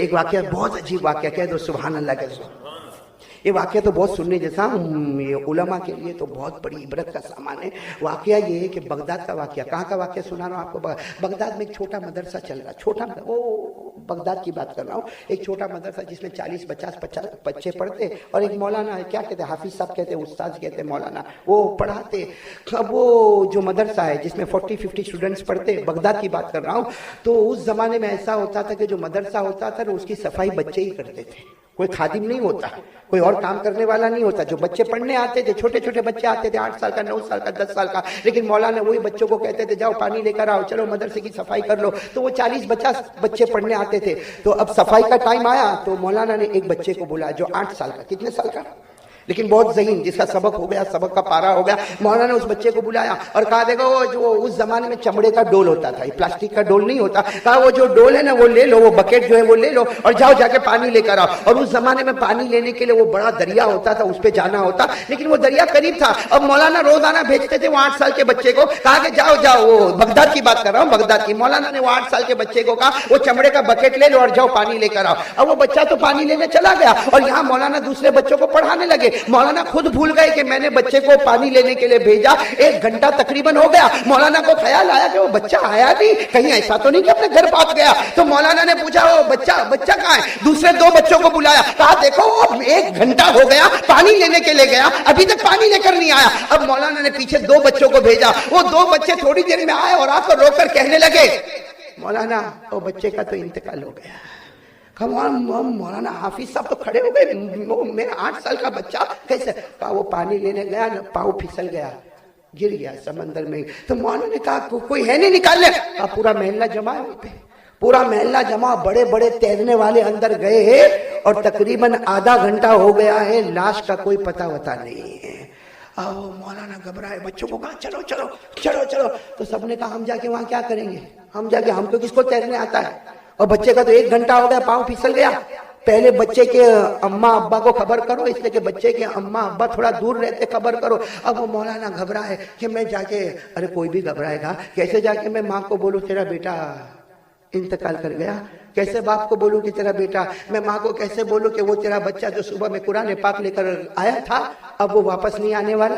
ایک واقعہ بہت عجیب واقعہ، کہہ دو سبحان اللہ کہہ دو۔ یہ واقعہ تو بہت سننے جیسا، یہ علماء کے لیے تو بہت بڑی عبرت کا سامان ہے۔ واقعہ یہ ہے کہ بغداد کا واقعہ، کہاں کا واقعہ سنا رہا ہوں آپ کو؟ بغداد میں ایک چھوٹا مدرسہ چل رہا، چھوٹا، وہ بغداد کی بات کر رہا ہوں، ایک چھوٹا مدرسہ جس میں 40-50 بچے پڑھتے، اور ایک مولانا، کیا کہتے ہیں، حافظ صاحب کہتے ہیں، استاد کہتے ہیں، مولانا، وہ پڑھاتے۔ اب وہ جو مدرسہ ہے جس میں 40-50 اسٹوڈنٹس پڑھتے، بغداد کی بات کر رہا ہوں، تو اس زمانے میں ایسا ہوتا تھا کہ جو مدرسہ ہوتا تھا اس کی صفائی بچے ہی کرتے تھے، کوئی خادم نہیں ہوتا، کوئی اور کام کرنے والا نہیں ہوتا۔ جو بچے پڑھنے آتے تھے، چھوٹے چھوٹے بچے آتے تھے، 8 سال کا، 9 سال کا، 10 سال کا، لیکن مولانا وہی بچوں کو کہتے تھے جاؤ پانی لے کر آؤ، چلو مدرسے کی صفائی کر لو۔ تو وہ 40-50 بچے پڑھنے آتے تھے۔ تو اب صفائی کا ٹائم آیا تو مولانا نے ایک بچے کو بلایا جو 8 سال کا، کتنے سال کا، لیکن بہت ذہین، جس کا سبق ہو گیا، سبق کا پارا ہو گیا۔ مولانا نے اس بچے کو بلایا اور کہا دیکھو وہ جو اس زمانے میں چمڑے کا ڈول ہوتا تھا، یہ پلاسٹک کا ڈول نہیں ہوتا، کہا وہ جو ڈول ہے نا وہ لے لو، وہ بکیٹ جو ہے وہ لے لو اور جاؤ جا کے پانی لے کر آؤ۔ اور اس زمانے میں پانی لینے کے لیے وہ بڑا دریا ہوتا تھا، اس پہ جانا ہوتا، لیکن وہ دریا قریب تھا۔ اب مولانا روزانہ بھیجتے تھے وہ 8 سال کے بچے کو، کہا کہ جاؤ جاؤ، وہ بغداد کی بات کر رہا ہوں، بغداد کی۔ مولانا نے وہ 8 سال کے بچے کو کہا وہ چمڑے کا بکیٹ لے لو اور جاؤ پانی لے کر آؤ۔ اب وہ بچہ تو پانی لینے چلا گیا اور یہاں مولانا دوسرے بچوں کو پڑھانے لگے۔ مولانا خود بھول گئے کہ میں نے بچے کو پانی لینے کے لیے بھیجا، 1 گھنٹہ تقریباً ہو گیا۔ مولانا کو خیال آیا کہ وہ بچہ آیا نہیں، کہیں ایسا تو نہیں کہ اپنے گھر بھاگ گیا۔ تو مولانا نے پوچھا وہ بچہ کہاں ہے؟ دوسرے 2 بچوں کو بلایا، کہا دیکھو 1 گھنٹہ ہو گیا پانی لینے کے لیے گیا، ابھی تک پانی لے کر نہیں آیا۔ اب مولانا نے پیچھے 2 بچوں کو بھیجا، وہ 2 بچے تھوڑی دیر میں آئے اور آ کر رو کر کہنے لگے مولانا وہ بچے کا تو انتقال ہو گیا۔ مولانا حافظ صاحب تو کھڑے ہو گئے، میرا 8 سال کا بچہ کیسے؟ کہا وہ پانی لینے گیا نا، پاؤں پھسل گیا، گر گیا سمندر میں۔ تو مولانا نے کہا کوئی ہے نہیں نکالنے؟ کہا پورا محلہ جمع ہے وہاں پہ، پورا محلہ جمع، بڑے بڑے تیرنے والے اندر گئے ہیں اور تقریباً آدھا گھنٹہ ہو گیا ہے، لاش کا کوئی پتہ وتا نہیں ہے۔ مولانا گھبرائے، بچوں کو کہا چلو چلو چلو چلو، تو سب نے کہا ہم جا کے وہاں کیا کریں گے، ہم جا کے، ہم کو کس کو تیرنے آتا ہے، اور بچے کا تو 1 گھنٹہ ہو گیا، پاؤں پھسل گیا۔ پہلے بچے کے اماں ابا کو خبر کرو، اس لیے کہ بچے کے اماں ابا تھوڑا دور رہتے، خبر کرو۔ اب وہ مولانا گھبرائے کہ میں جا کے، ارے کوئی بھی گھبرائے گا، کیسے جا کے میں ماں کو بولوں تیرا بیٹا انتقال کر گیا، کیسے باپ کو بولوں کہ تیرا بیٹا، میں ماں کو کیسے بولوں کہ وہ تیرا بچہ جو صبح میں قرآن پاک لے کر آیا تھا اب وہ واپس نہیں آنے والا۔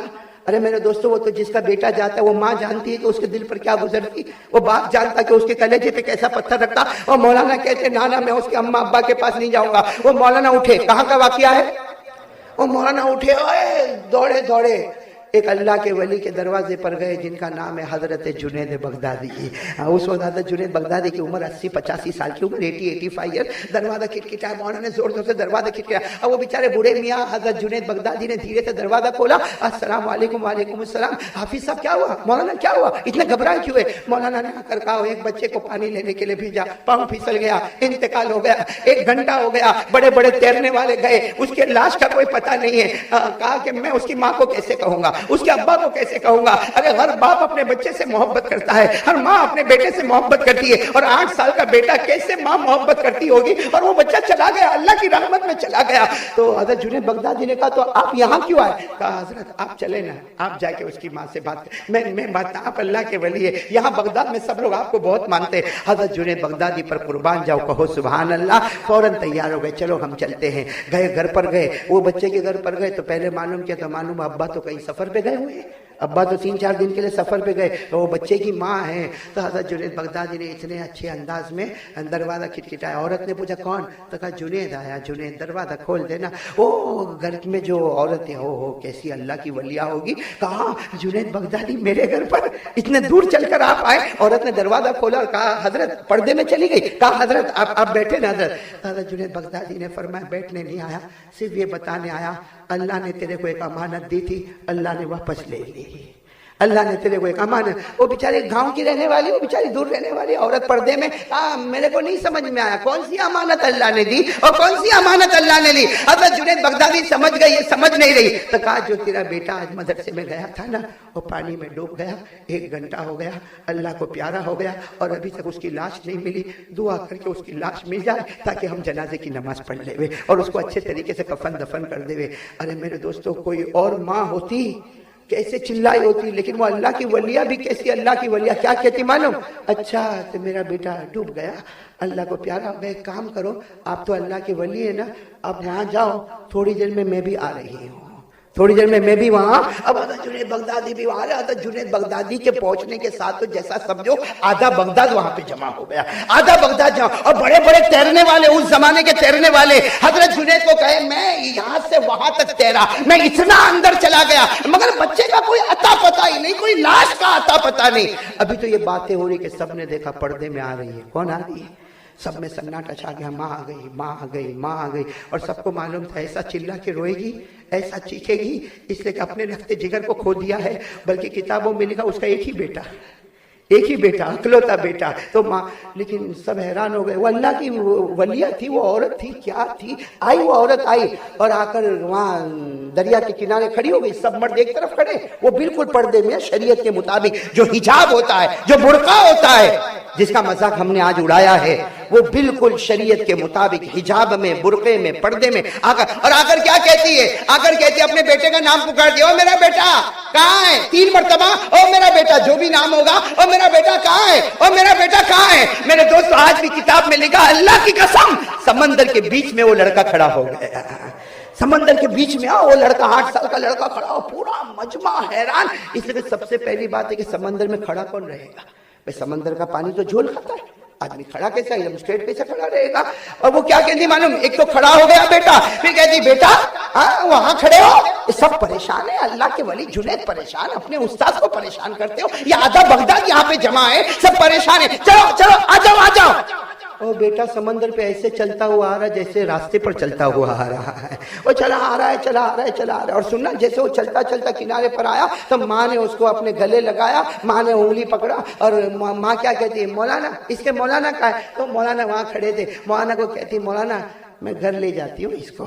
ارے میرے دوستو، وہ تو جس کا بیٹا جاتا ہے وہ ماں جانتی ہے کہ اس کے دل پر کیا گزرتی، وہ باپ جانتا کہ اس کے کلیجے پہ کیسا پتھر رکھتا۔ اور مولانا کہتے نانا میں اس کے اماں ابا کے پاس نہیں جاؤں گا۔ وہ مولانا اٹھے، کہاں کا واقعہ ہے؟ وہ مولانا اٹھے، دوڑے دوڑے ایک اللہ کے ولی کے دروازے پر گئے جن کا نام ہے حضرت جنید بغدادی۔ اس وقت حضرت جنید بغدادی کی عمر 80-85 سال کی عمر، 80-85 ایئر۔ دروازہ کھٹکھٹایا، مولانا نے زور زور سے دروازہ کھٹکھٹایا۔ اب وہ بیچارے بوڑھے میاں حضرت جنید بغدادی نے دھیرے سے دروازہ کھولا، السلام علیکم۔ وعلیکم السلام۔ حافظ صاحب کیا ہوا؟ مولانا کیا ہوا؟ اتنے گھبرائے کیوں ہے؟ مولانا نے آ کر کہا ایک بچے کو پانی لینے کے لیے بھیجا، پاؤں پھسل گیا، انتقال ہو گیا، 1 گھنٹہ ہو گیا، بڑے بڑے تیرنے والے گئے، اس کے لاش کا کوئی پتہ نہیں ہے۔ کہا کہ میں اس کی ماں کو کیسے کہوں گا، اس کے ابا کو کیسے کہوں گا؟ ارے ہر باپ اپنے بچے سے محبت کرتا ہے، ہر ماں اپنے بیٹے سے محبت کرتی ہے، اور 8 سال کا بیٹا کیسے ماں محبت کرتی ہوگی؟ اور وہ بچہ چلا گیا، اللہ کی رحمت میں چلا گیا۔ تو حضرت جنید بغدادی نے کہا تو آپ یہاں کیوں آئے؟ کہا حضرت آپ چلے نا، آپ جا کے اس کی ماں سے بات کریں، میں بات، آپ اللہ کے ولی ہے، یہاں بغداد میں سب لوگ آپ کو بہت مانتے ہیں۔ حضرت جنید بغدادی پر قربان جاؤ، کہو سبحان اللہ۔ فوراً تیار ہو گئے، چلو ہم چلتے ہیں۔ گئے گھر پر گئے، وہ بچے کے گھر پر گئے تو پہلے معلوم کیا تو معلوم ابا تو کہیں سفر پہ گئے ہوئے ہیں، ابا تو 3-4 دن کے لیے سفر پہ گئے، وہ بچے کی ماں ہے۔ تو حضرت جنید بغدادی نے اتنے اچھے انداز میں دروازہ کھٹکھٹایا، عورت نے پوچھا کون؟ تو کہا جنید آیا، جنید دروازہ کھول دینا۔ وہ گھر میں جو عورت ہے ہو کیسی اللہ کی ولیہ ہوگی، کہا جنید بغدادی میرے گھر پر اتنے دور چل کر آپ آئے؟ عورت نے دروازہ کھولا اور کہا حضرت پردے میں چلی گئی، کہا حضرت آپ بیٹھے نا حضرت۔ حضرت جنید بغدادی نے فرمایا بیٹھنے نہیں آیا، صرف یہ بتانے آیا اللہ نے تیرے کو ایک امانت دی تھی، اللہ نے واپس لے لی، اللہ نے تیرے کو ایک امانت۔ وہ بیچاری گاؤں کی رہنے والی، وہ بیچاری دور رہنے والی عورت پردے میں، میرے کو نہیں سمجھ میں آیا کون سی امانت اللہ نے دی اور کون سی امانت اللہ نے لی۔ حضرت جنید بغدادی سمجھ گئی، یہ سمجھ نہیں رہی۔ تو کہا جو تیرا بیٹا آج مدرسے میں گیا تھا نا، وہ پانی میں ڈوب گیا، 1 گھنٹہ ہو گیا، اللہ کو پیارا ہو گیا اور ابھی تک اس کی لاش نہیں ملی، دعا کر کے اس کی لاش مل جائے تاکہ ہم جنازے کی نماز پڑھ لے اور اس کو اچھے طریقے سے کفن دفن کر دے۔ ارے میرے دوستوں، کوئی اور ماں ہوتی کیسے چلائی ہوتی, لیکن وہ اللہ کی ولیہ بھی کیسی اللہ کی ولیہ کیا کہتی معلوم, اچھا تو میرا بیٹا ڈوب گیا, اللہ کو پیارا ہو گیا, ایک کام کرو آپ تو اللہ کے ولی ہے نا, آپ وہاں جاؤ, تھوڑی دیر میں بھی آ رہی ہوں, تھوڑی دیر میں بھی وہاں. اب حضرت جنید بغدادی بھی وہاں رہا. حضرت جنید بغدادی کے پہنچنے کے ساتھ تو جیسا سمجھو آدھا بغداد وہاں پہ جمع ہو گیا, آدھا بغداد جمع, اور بڑے بڑے تیرنے والے, اس زمانے کے تیرنے والے حضرت جنید کو کہے میں یہاں سے وہاں تک تیرا, میں اتنا اندر چلا گیا, مگر بچے کا کوئی عطا پتہ ہی نہیں, کوئی لاش کا عطا پتہ نہیں. ابھی تو یہ باتیں ہو رہی کہ سب نے دیکھا پردے میں آ رہی ہے. کون آ رہی ہے؟ سب میں سناٹا چھا گیا, ماں آ گئی, ماں آ گئی, ماں آ گئی. اور سب کو معلوم تھا ایسا چلا کے روئے گی, ایسا چیخے گی, اس لیے کہ اپنے رخت جگر کو کھو دیا ہے. بلکہ کتابوں میں لکھا اس کا ایک ہی بیٹا, ایک ہی بیٹا, اکلوتا بیٹا. تو ماں, لیکن سب حیران ہو گئے. وہ اللہ کی ولیہ تھی, وہ عورت تھی, کیا تھی, آئی وہ عورت آئی اور آ کر وہاں دریا کے کنارے کھڑی ہو گئی. سب مرد ایک طرف کھڑے, وہ بالکل پردے میں, شریعت کے مطابق جو حجاب ہوتا ہے, جو برقع ہوتا ہے, جس کا مذاق ہم نے آج اڑایا ہے, وہ بالکل شریعت کے مطابق حجاب میں, برقعے میں, پردے میں آ کر, اور آ کر کیا کہتی ہے, آ کر کہتی ہے اپنے بیٹے کا نام پکار دیا, او میرا بیٹا کہاں ہے, 3 مرتبہ, او میرا بیٹا, جو بھی نام ہوگا, او میرا بیٹا کہاں ہے, او میرا بیٹا کہاں ہے. میرے دوست آج بھی کتاب میں لکھا, اللہ کی قسم سمندر کے بیچ میں وہ لڑکا کھڑا ہو گیا, سمندر کے بیچ میں وہ لڑکا, 8 سال کا لڑکا کھڑا ہو, پورا مجمع حیران. اس لیے سب سے پہلی بات ہے کہ سمندر میں کھڑا کون رہے گا, بھئی سمندر کا پانی تو جھول کھاتا ہے, آدمی کھڑا کیسے, ایک دم اسٹریٹ کیسے کھڑا رہے گا. اور وہ کیا کہتی معلوم, ایک تو کھڑا ہو گیا بیٹا, پھر کہتی بیٹا وہاں کھڑے ہو, سب پریشان ہے, اللہ کے ولی جنید پریشان, اپنے استاد کو پریشان کرتے ہو, یہ آدھا بغداد یہاں پہ جمع ہے, سب پریشان ہے, چلو چلو آ جاؤ آ جاؤ. او بیٹا سمندر پہ ایسے چلتا ہوا آ رہا جیسے راستے پر چلتا ہوا آ رہا ہے, وہ چلا آ رہا ہے, چلا آ رہا ہے, چلا آ رہا ہے. اور سننا, جیسے وہ چلتا چلتا کنارے پر آیا تو ماں نے اس کو اپنے گلے لگایا, ماں نے انگلی پکڑا, اور ماں کیا کہتی ہے, مولانا, اس کے مولانا کہا ہے. تو مولانا وہاں کھڑے تھے, مولانا کو کہتی مولانا میں گھر لے جاتی ہوں اس کو,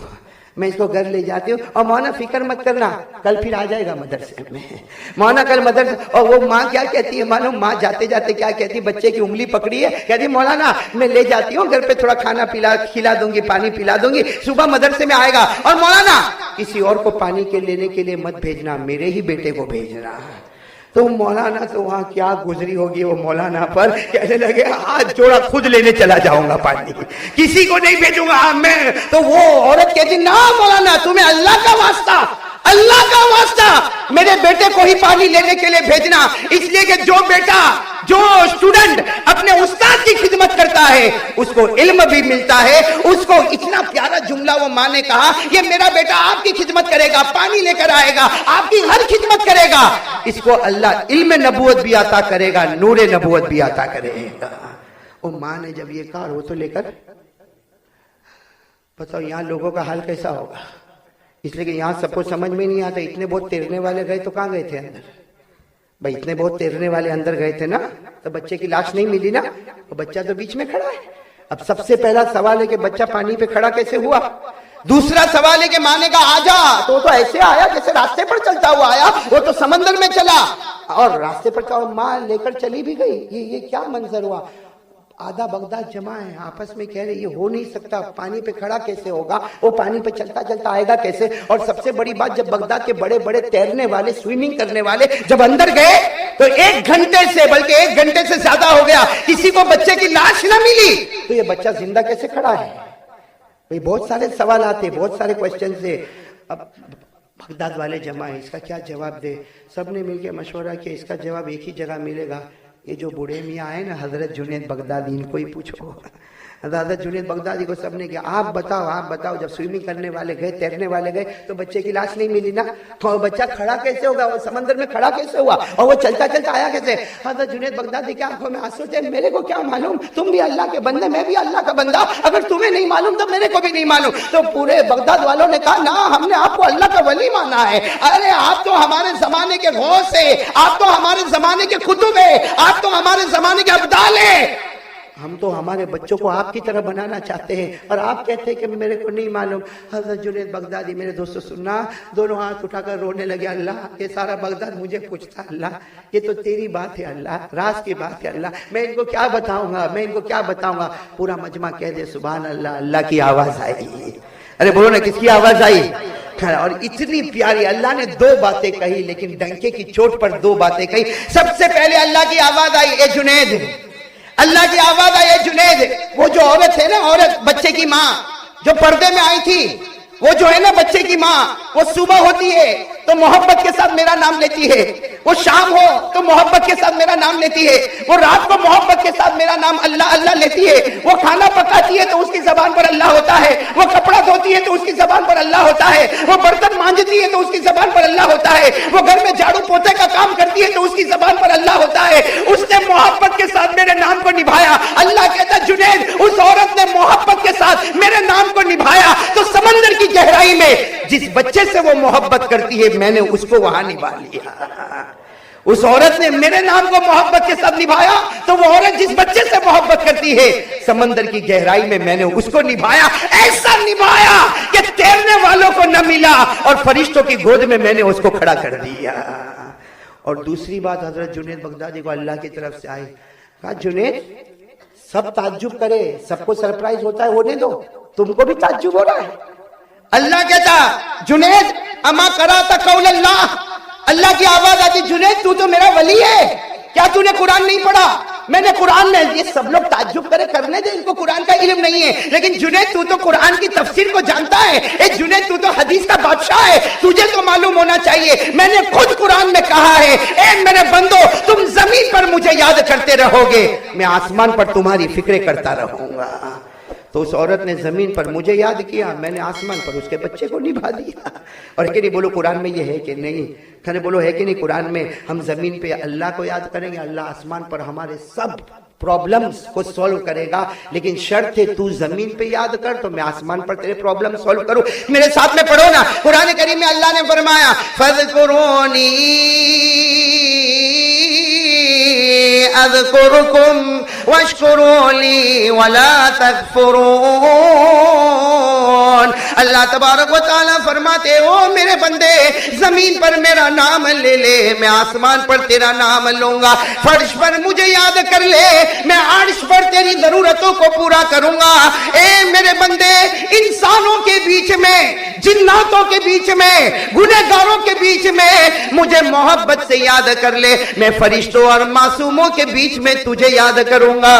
میں اس کو گھر لے جاتی ہوں, اور مولانا فکر مت کرنا, کل پھر آ جائے گا مدرسے میں, مولانا کل مدرسے. اور وہ ماں کیا کہتی ہے معلوم, ماں جاتے جاتے کیا کہتی, بچے کی انگلی پکڑی ہے, کہتی مولانا میں لے جاتی ہوں گھر پہ, تھوڑا کھانا کھلا دوں گی, پانی پلا دوں گی, صبح مدرسے میں آئے گا. اور مولانا کسی اور کو پانی کے لینے کے لیے مت بھیجنا, میرے ہی بیٹے کو بھیجنا. تو مولانا تو وہاں کیا گزری ہوگی وہ مولانا پر, کہنے لگے ہاتھ جوڑا, خود لینے چلا جاؤں گا پانی, کسی کو نہیں بھیجوں گا میں. تو وہ عورت کہتی نا مولانا, تمہیں اللہ کا واسطہ, اللہ کا واسطہ میرے بیٹے کو ہی پانی لینے کے لیے بھیجنا, اس لیے کہ جو بیٹا, جو اسٹوڈنٹ اپنے استاد کی خدمت کرتا ہے اس کو علم بھی ملتا ہے. اس کو اتنا پیارا جملہ وہ ماں نے کہا, یہ میرا بیٹا آپ کی خدمت کرے گا, پانی لے کر آئے گا, آپ کی ہر خدمت کرے گا, اس کو اللہ علم نبوت بھی عطا کرے گا, نور نبوت بھی عطا کرے گا. وہ ماں نے جب یہ کہا, وہ تو لے کر بتاؤ یہاں لوگوں کا حال کیسا ہوگا. اس لیے کہ یہاں سب کو سمجھ میں نہیں آتا, اتنے بہت تیرنے والے گئے تو کہاں گئے تھے اندر, بھائی اتنے بہت تیرنے والے اندر گئے تھے نا, تو بچے کی لاش نہیں ملی نا, وہ بچہ تو بیچ میں کھڑا ہے. اب سب سے پہلا سوال ہے کہ بچہ پانی پہ کھڑا کیسے ہوا. دوسرا سوال ہے کہ ماں نے کہا آ جا, تو وہ تو ایسے آیا جیسے راستے پر چلتا ہوا آیا, وہ تو سمندر میں چلا اور راستے پر چلا, ماں لے کر چلی بھی گئی. یہ کیا منظر ہوا, آدھا بغداد جمع ہے, آپس میں کہہ رہے یہ ہو نہیں سکتا, پانی پہ کھڑا کیسے ہوگا, وہ پانی پہ چلتا چلتا آئے گا کیسے. اور سب سے بڑی بات, جب بغداد کے بڑے بڑے تیرنے والے, سوئمنگ کرنے والے جب اندر گئے تو 1 گھنٹے سے, بلکہ 1 گھنٹے سے زیادہ ہو گیا, کسی کو بچے کی لاش نہ ملی. تو یہ بچہ زندہ کیسے کھڑا ہے. بھئی بہت سارے سوالات ہیں, بہت سارے کوسچنز ہیں. اب بغداد والے جمع ہیں, اس کا کیا جواب دے. سب نے مل کے مشورہ کیا, اس کا جواب ایک ہی جگہ ملے گا, یہ جو بوڑھے میاں آئے نا حضرت جنید بغدادی, ان کو ہی پوچھو. حضرت جنید بغدادی کو سب نے کیا, آپ بتاؤ جب سوئمنگ کرنے والے گئے, تیرنے والے گئے تو بچے کی لاش نہیں ملی نا, تو بچہ کھڑا کیسے ہوگا, وہ سمندر میں کھڑا کیسے ہوا, اور وہ چلتا چلتا آیا کیسے. حضرت جنید بغدادی کے آنکھوں میں آنسو تھے, میرے کو کیا معلوم, تم بھی اللہ کے بندے, میں بھی اللہ کا بندہ, اگر تمہیں نہیں معلوم تو میرے کو بھی نہیں معلوم. تو پورے بغداد والوں نے کہا نا, ہم نے آپ کو اللہ کا ولی مانا ہے. ارے آپ تو ہمارے زمانے کے غوث ہیں, آپ تو ہمارے زمانے کے قطب ہیں, آپ تو ہمارے زمانے کے ابدال ہیں, ہم تو ہمارے بچوں کو آپ کی طرح بنانا چاہتے ہیں, اور آپ کہتے ہیں کہ میرے کو نہیں معلوم. حضرت جنید بغدادی, میرے دوستو سننا, دونوں ہاتھ اٹھا کر رونے لگے, اللہ یہ سارا بغداد مجھے پوچھتا, اللہ یہ تو تیری بات ہے, اللہ راز کی بات ہے, اللہ میں ان کو کیا بتاؤں گا, میں ان کو کیا بتاؤں گا. پورا مجمع کہہ دے سبحان اللہ, اللہ کی آواز آئی. ارے بولو نا, کس کی آواز آئی, اور اتنی پیاری اللہ نے 2 باتیں کہی لیکن ڈنکے کی چوٹ پر 2 باتیں کہی. سب سے پہلے اللہ کی آواز آئی اے جنید, اللہ کی آواز آئی اے جنید. وہ جو عورت ہے نا, عورت بچے کی ماں جو پردے میں آئی تھی, وہ جو ہے نا بچے کی ماں, وہ صبح ہوتی ہے تو محبت کے ساتھ میرا نام لیتی ہے, وہ شام ہو تو محبت کے ساتھ میرا نام لیتی ہے, وہ رات کو محبت کے ساتھ میرا نام اللہ اللہ لیتی ہے, وہ کھانا پکاتی ہے تو اس کی زبان پر اللہ ہوتا ہے, وہ کپڑا دھوتی ہے تو اس کی زبان پر اللہ ہوتا ہے, وہ برتن مانجتی ہے تو اس کی زبان پر اللہ ہوتا ہے, وہ گھر میں جھاڑو پوتے کا کام کرتی ہے تو اس کی زبان پر اللہ ہوتا ہے. اس نے محبت کے ساتھ میرے نام کو نبھایا. اللہ کہتا جنید, اس عورت نے محبت کے ساتھ میرے نام کو نبھایا تو سمندر کی گہرائی میں جس بچے سے وہ محبت کرتی ہے میں نے اس کو وہاں نبھا لیا. اس عورت نے میرے نام کو محبت کے ساتھ نبھایا تو وہ عورت جس بچے سے محبت کرتی ہے سمندر کی گہرائی میں نے اس کو نبھایا. ایسا نبھایا کہ تیرنے والوں کو نہ ملا اور فرشتوں کی گود میں نے اس کو کھڑا کر دیا. اور دوسری بات حضرت جنید بغدادی کو اللہ کی طرف سے آئی, کہا جنید سب تعجب کرے, سب کو سرپرائز ہوتا ہے ہونے دو, تم کو بھی تعجب ہو رہا ہے. اللہ کہتا جنید اما قرأت قول اللہ, اللہ کی آواز آتی جنید تو میرا ولی ہے, کیا تو نے قرآن نہیں پڑھا؟ میں نے قرآن میں, یہ سب لوگ تعجب کرنے دے, ان کو قرآن کا علم نہیں ہے, لیکن جنید تو قرآن کی تفسیر کو جانتا ہے, اے جنید تو حدیث کا بادشاہ ہے, تجھے تو معلوم ہونا چاہیے. میں نے خود قرآن میں کہا ہے اے میرے بندو تم زمین پر مجھے یاد کرتے رہو گے, میں آسمان پر تمہاری فکریں کرتا رہوں گا. تو اس عورت نے زمین پر مجھے یاد کیا, میں نے آسمان پر اس کے بچے کو نبھا دیا. اور کہ نہیں بولو قرآن میں یہ ہے کہ نہیں, کہنے بولو ہے کہ نہیں قرآن میں ہم زمین پہ اللہ کو یاد کریں گے, اللہ آسمان پر ہمارے سب پرابلمز کو سولو کرے گا, لیکن شرط ہے تو زمین پہ یاد کر تو میں آسمان پر تیرے پرابلم سولو کروں. میرے ساتھ میں پڑھو نا, قرآن کریم میں اللہ نے فرمایا فَاذْكُرُونِي اذکرکم واشکروا لی ولا تکفرون. اللہ تبارک و تعالیٰ فرماتے ہو میرے بندے زمین پر میرا نام لے لے, میں آسمان پر تیرا نام لوں گا, فرش پر مجھے یاد کر لے, میں عرش پر تیری ضرورتوں کو پورا کروں گا. اے میرے بندے انسانوں کے بیچ میں, جناتوں کے بیچ میں, گنہگاروں کے بیچ میں مجھے محبت سے یاد کر لے, میں فرشتوں اور معصوموں کے بیچ میں تجھے یاد کروں گا.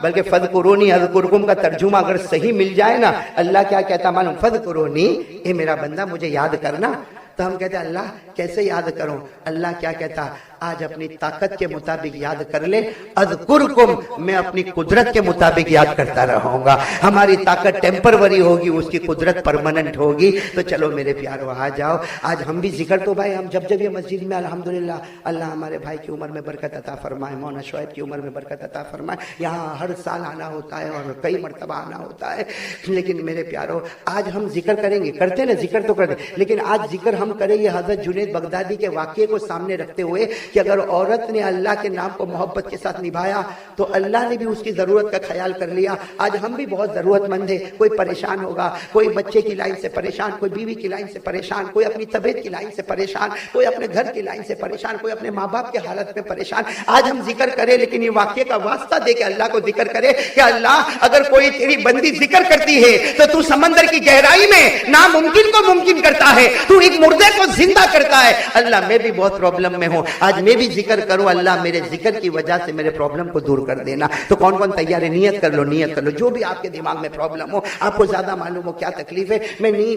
بلکہ فَذْكُرُونِي اذْكُرْكُمْ کا ترجمہ اگر صحیح مل جائے نا, اللہ کیا کہتا معلوم, فَذْكُرُونِي اے میرا بندہ مجھے یاد کرنا. تو ہم کہتے ہیں اللہ کیسے یاد کروں؟ اللہ کیا کہتا, آج اپنی طاقت کے مطابق یاد کر لے, اذکرکم میں اپنی قدرت کے مطابق یاد کرتا رہوں گا. ہماری طاقت ٹیمپروری ہوگی, اس کی قدرت پرماننٹ ہوگی. تو چلو میرے پیارو آ جاؤ, آج ہم بھی ذکر تو بھائی ہم جب یہ مسجد میں الحمدللہ اللہ ہمارے بھائی کی عمر میں برکت عطا فرمائے, مولانا شعیب کی عمر میں برکت عطا فرمائے. یہاں ہر سال آنا ہوتا ہے اور کئی مرتبہ آنا ہوتا ہے, لیکن میرے پیارو آج ہم ذکر کریں گے, کرتے نا ذکر تو کرتے, لیکن آج ذکر ہم کریں گے حضرت جنید بغدادی کے واقعے کو سامنے رکھتے ہوئے کہ اگر عورت نے اللہ کے نام کو محبت کے ساتھ نبھایا تو اللہ نے بھی اس کی ضرورت کا خیال کر لیا. آج ہم بھی بہت ضرورت مند ہیں, کوئی پریشان ہوگا, کوئی بچے کی لائن سے پریشان, کوئی بیوی کی لائن سے پریشان, کوئی اپنی طبیعت کی لائن سے پریشان, کوئی اپنے گھر کی لائن سے پریشان, کوئی اپنے ماں باپ کے حالت میں پریشان. آج ہم ذکر کریں لیکن یہ واقعے کا واسطہ دے کے اللہ کو ذکر کرے کہ اللہ اگر کوئی تیری بندی ذکر کرتی ہے تو سمندر کی گہرائی میں ناممکن کو ممکن کرتا ہے, تو ایک مردے کو زندہ کرتا ہے. اللہ میں بھی بہت پرابلم میں ہوں, آج میں بھی ذکر کروں, اللہ میرے ذکر کی وجہ سے میرے پرابلم کو دور کر دینا. تو کون کون تیار ہے؟ نیت کر لو, نیت کر لو, جو بھی آپ کے دماغ میں پرابلم ہو, آپ کو زیادہ معلوم ہو کیا تکلیف ہے,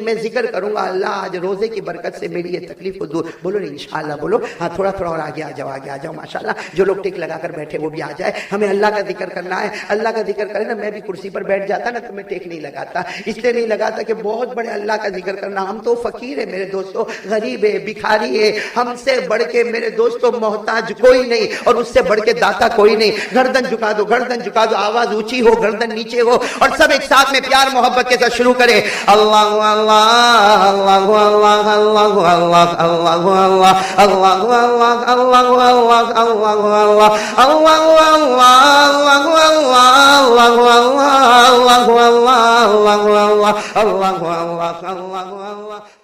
میں ذکر کروں گا. اللہ آج روزے کی برکت سے میری یہ تکلیف کو دور, بولو نہیں انشاءاللہ بولو. ہاں تھوڑا تھوڑا اور آگے آ جاؤ ماشاءاللہ. جو لوگ ٹک لگا کر بیٹھے وہ بھی آ جائے. ہمیں اللہ کا ذکر کرنا ہے, اللہ کا ذکر کرے نا. میں بھی کرسی پر بیٹھ جاتا نا تو میں ٹیک نہیں لگاتا, اس لیے نہیں لگاتا کہ بہت بڑے اللہ کا ذکر کرنا. ہم تو فقیر ہے میرے دوستوں, غریب ہے, بھکاری ہے, ہم سے بڑھ کے میرے دوستوں محتاج کوئی نہیں, اور اس سے بڑھ کے داتا کوئی نہیں. گردن جھکا دو, گردن جھکا دو, آواز اونچی ہو, گردن نیچے ہو, اور سب ایک ساتھ میں پیار محبت کے ساتھ شروع کرے. اللہ اللہ اللہ اللہ اللہ اللہ اللہ اللہ اللہ اللہ اللہ اللہ اللہ اللہ